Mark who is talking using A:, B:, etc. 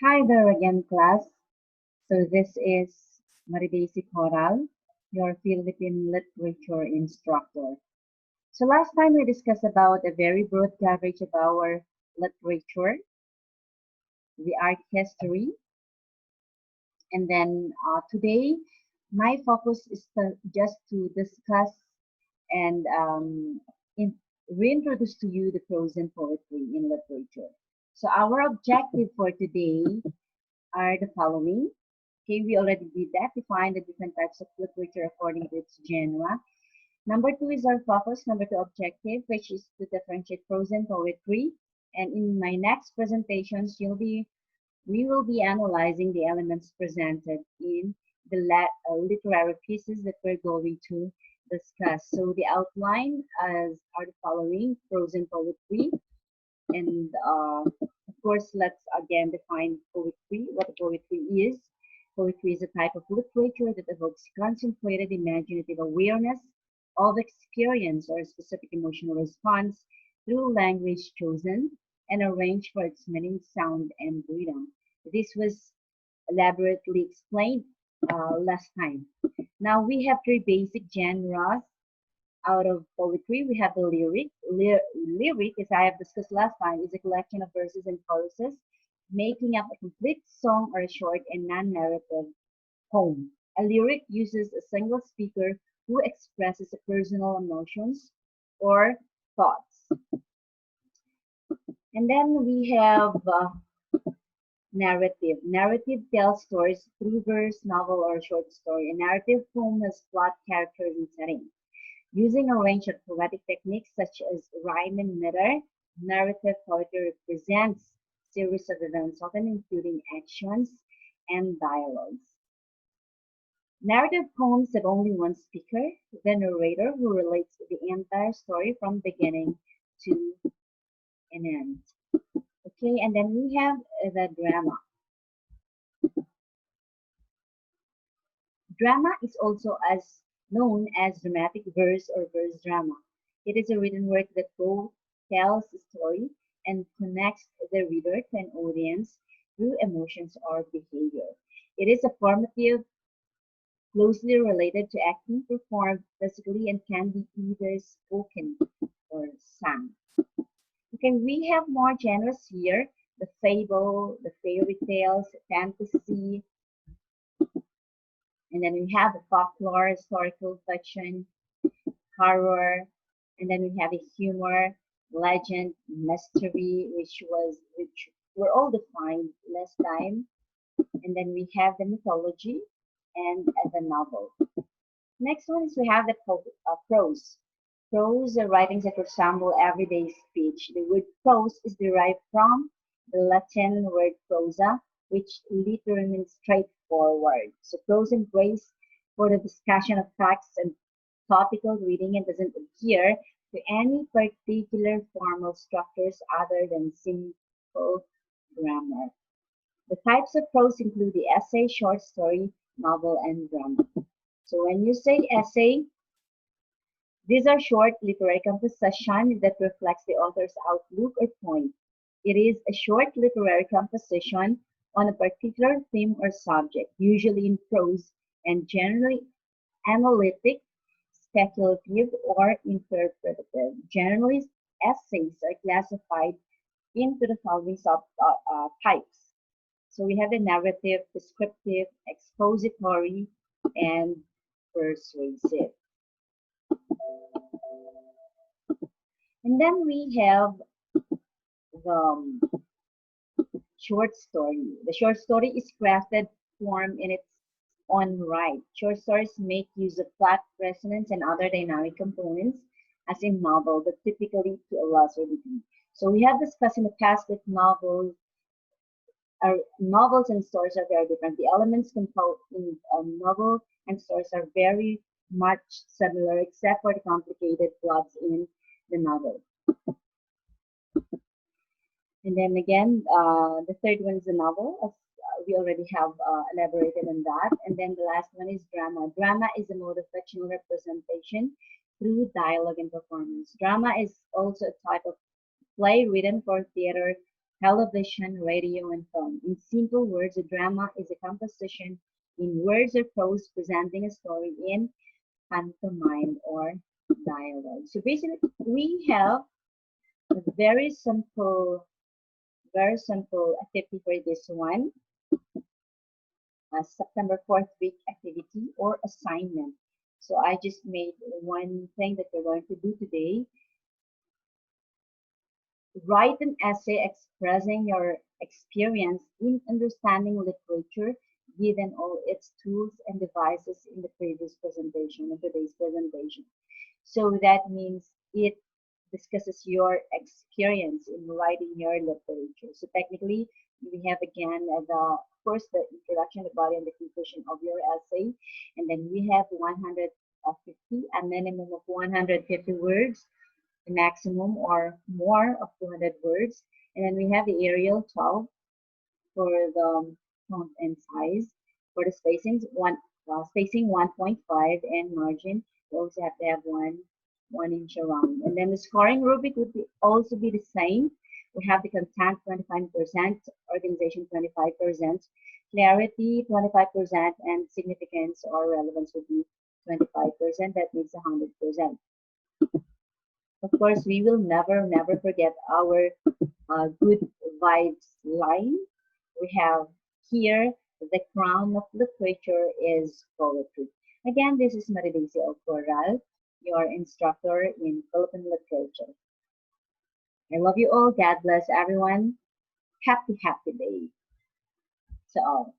A: Hi there again, class. So this is Maridesi Coral, your Philippine literature instructor. So last time we discussed about a very broad coverage of our literature, the art history, and then today my focus is just to discuss and in, reintroduce to you the prose and poetry in literature. So our objective for today are the following. Okay, we already did that. Define the different types of literature according to its genre. Number two is our focus. Number two objective, which is to differentiate prose and poetry. And in my next presentations, we will be analyzing the elements presented in the literary pieces that we're going to discuss. So the outline as are the following: prose and poetry, and of course, let's again define poetry, what poetry is. Poetry is a type of literature that evokes concentrated imaginative awareness of experience or a specific emotional response through language chosen and arranged for its meaning, sound, and rhythm. This was elaborately explained last time. Now we have three basic genres out of poetry. We have the lyric. Lyric, as I have discussed last time, is a collection of verses and choruses making up a complete song or a short and non-narrative poem. A lyric uses a single speaker who expresses personal emotions or thoughts. And then we have narrative. Narrative tells stories through verse, novel, or short story. A narrative poem has plot, characters, and setting. Using a range of poetic techniques such as rhyme and meter, narrative poetry represents series of events, often including actions and dialogues. Narrative poems have only one speaker, the narrator, who relates the entire story from beginning to an end. Okay, and then we have the drama. Drama is also as known as dramatic verse or verse drama. It is a written work that both tells a story and connects the reader to an audience through emotions or behavior. It is a formative, closely related to acting performed physically and can be either spoken or sung. Okay, we have more genres here: the fable, the fairy tales, fantasy, and then we have the folklore, historical fiction, horror, and then we have a humor, legend, mystery, which were all defined last time, and then we have the mythology and the novel. Next one is we have the prose. Prose are writings that resemble everyday speech. The word prose is derived from the Latin word prosa, which literally means straightforward. So prose embrace for the discussion of facts and topical reading and doesn't adhere to any particular formal structures other than simple grammar. The types of prose include the essay, short story, novel, and drama. So when you say essay, these are short literary compositions that reflects the author's outlook or point. It is a short literary composition on a particular theme or subject, usually in prose and generally analytic, speculative, or interpretative. Generally, essays are classified into the following types. So we have the narrative, descriptive, expository, and persuasive. And then we have the short story. The short story is crafted form in its own right. Short stories make use of plot, resonance, and other dynamic components as in novel, but typically to a lesser degree. So we have discussed in the past that novels and stories are very different. The elements composed in a novel and stories are very much similar, except for the complicated plots in the novel. And then again, the third one is the novel, as we already have elaborated on that. And then the last one is drama. Drama is a mode of fictional representation through dialogue and performance. Drama is also a type of play written for theater television, radio, and film. In simple words, a drama is a composition in words or prose presenting a story in pantomime or dialogue. So basically, we have a very simple activity for this one, a September 4th week activity or assignment. So I just made one thing that we're going to do today. Write an essay expressing your experience in understanding literature given all its tools and devices in the previous presentation, in today's presentation. So that means it discusses your experience in writing your literature. So technically, we have again first the introduction, the body, and the conclusion of your essay, and then we have 150, a minimum of 150 words, a maximum or more of 200 words, and then we have the Arial 12 for the font and size. For the spacing 1.5 and margin, you also have to have one inch around. And then the scoring rubric would also be the same. We have the content 25%, organization 25%, clarity 25%, and significance or relevance would be 25%. That makes 100%. Of course, we will never forget our good vibes line. We have here, the crown of literature is poetry. Again, this is Maridaisy Coral, your instructor in Philippine literature. I love you all. God bless everyone. Happy day to all.